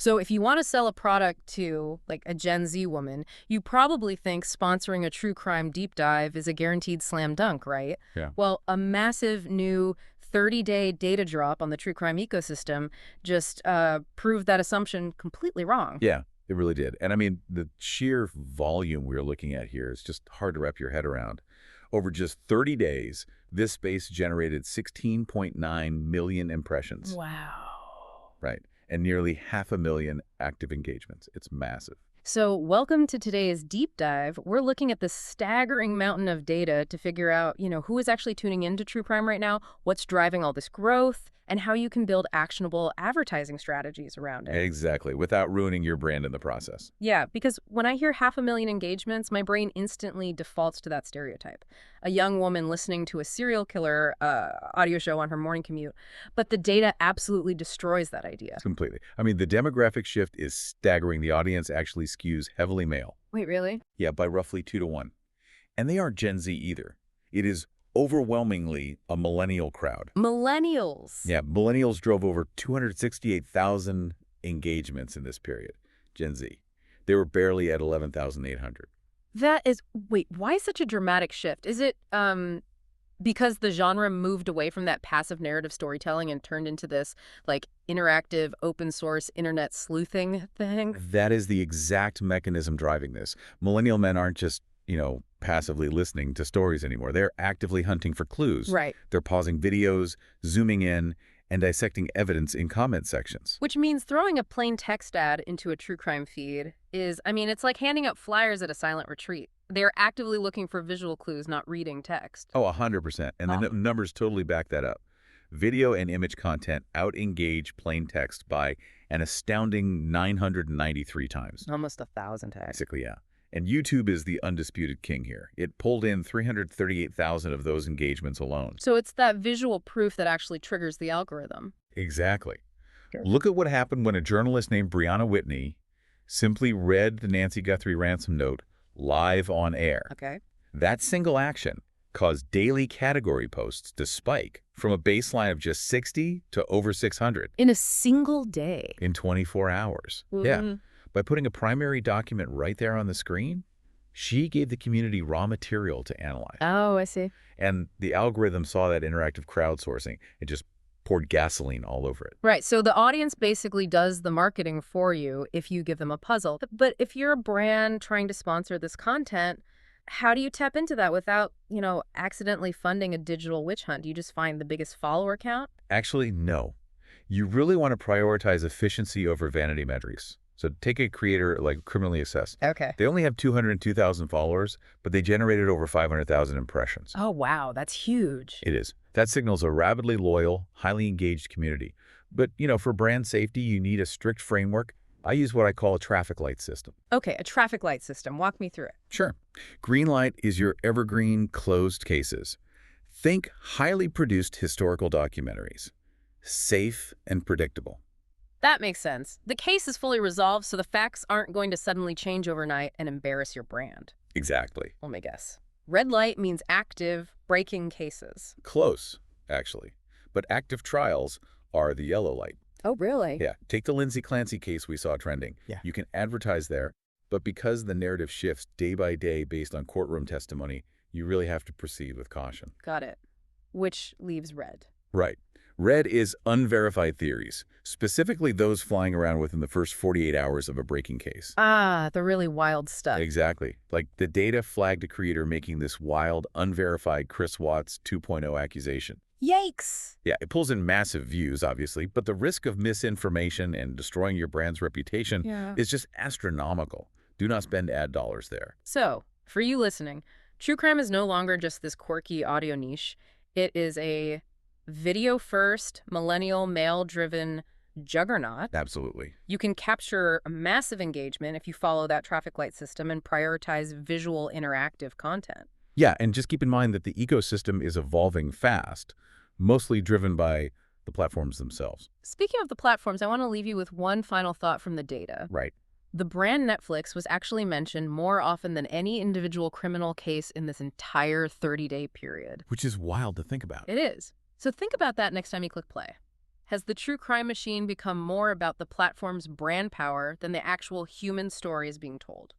So if you want to sell a product to, like, a Gen Z woman, you probably think sponsoring a true crime deep dive is a guaranteed slam dunk, right? Yeah. Well, a massive new 30-day data drop on the true crime ecosystem just proved that assumption completely wrong. Yeah, it really did. And I mean, the sheer volume we're looking at here is just hard to wrap your head around. Over just 30 days, this space generated 16.9 million impressions, Wow. right? And nearly 500,000 active engagements. It's massive. So welcome to today's deep dive. We're looking at the staggering mountain of data to figure out, who is actually tuning into true crime right now, what's driving all this growth, and how you can build actionable advertising strategies around it. Exactly, without ruining your brand in the process. Yeah, because when I hear 500,000 engagements, my brain instantly defaults to that stereotype. A young woman listening to a serial killer audio show on her morning commute. But the data absolutely destroys that idea. Completely. I mean, the demographic shift is staggering. The audience actually skews heavily male. Wait, really? Yeah, by roughly 2 to 1. And they aren't Gen Z either. It is overwhelmingly a millennial crowd. Millennials. Yeah, millennials drove over 268,000 engagements in this period. Gen Z. They were barely at 11,800. Wait, why such a dramatic shift? Is it because the genre moved away from that passive narrative storytelling and turned into this, like, interactive, open source, internet sleuthing thing? That is the exact mechanism driving this. Millennial men aren't just, passively listening to stories anymore. They're actively hunting for clues. Right. They're pausing videos, zooming in, and dissecting evidence in comment sections. Which means throwing a plain text ad into a true crime feed it's like handing out flyers at a silent retreat. They're actively looking for visual clues, not reading text. Oh, 100%. And the numbers totally back that up. Video and image content out-engage plain text by an astounding 993 times. Almost 1,000 times. Basically, yeah. And YouTube is the undisputed king here. It pulled in 338,000 of those engagements alone. So it's that visual proof that actually triggers the algorithm. Exactly. Sure. Look at what happened when a journalist named Brianna Whitney simply read the Nancy Guthrie ransom note live on air. Okay. That single action caused daily category posts to spike from a baseline of just 60 to over 600. In a single day. In 24 hours. Mm-hmm. Yeah. By putting a primary document right there on the screen, she gave the community raw material to analyze. Oh, I see. And the algorithm saw that interactive crowdsourcing. It just poured gasoline all over it. Right. So the audience basically does the marketing for you if you give them a puzzle. But if you're a brand trying to sponsor this content, how do you tap into that without, accidentally funding a digital witch hunt? Do you just find the biggest follower count? Actually, no. You really want to prioritize efficiency over vanity metrics. So take a creator like Criminally Assessed. Okay. They only have 202,000 followers, but they generated over 500,000 impressions. Oh, wow. That's huge. It is. That signals a rabidly loyal, highly engaged community. But, for brand safety, you need a strict framework. I use what I call a traffic light system. Okay, a traffic light system. Walk me through it. Sure. Green light is your evergreen closed cases. Think highly produced historical documentaries. Safe and predictable. That makes sense. The case is fully resolved, so the facts aren't going to suddenly change overnight and embarrass your brand. Exactly. Let me guess. Red light means active, breaking cases. Close, actually. But active trials are the yellow light. Oh, really? Yeah. Take the Lindsay Clancy case we saw trending. Yeah. You can advertise there, but because the narrative shifts day by day based on courtroom testimony, you really have to proceed with caution. Got it. Which leaves red. Right. Red is unverified theories, specifically those flying around within the first 48 hours of a breaking case. Ah, the really wild stuff. Exactly. Like the data flagged a creator making this wild, unverified Chris Watts 2.0 accusation. Yikes! Yeah, it pulls in massive views, obviously, but the risk of misinformation and destroying your brand's reputation is just astronomical. Do not spend ad dollars there. So, for you listening, true crime is no longer just this quirky audio niche. It is a video-first, millennial, male-driven juggernaut. Absolutely. You can capture a massive engagement if you follow that traffic light system and prioritize visual, interactive content. Yeah, and just keep in mind that the ecosystem is evolving fast, mostly driven by the platforms themselves. Speaking of the platforms, I want to leave you with one final thought from the data. Right. The brand Netflix was actually mentioned more often than any individual criminal case in this entire 30-day period. Which is wild to think about. It is. So think about that next time you click play. Has the true crime machine become more about the platform's brand power than the actual human stories being told?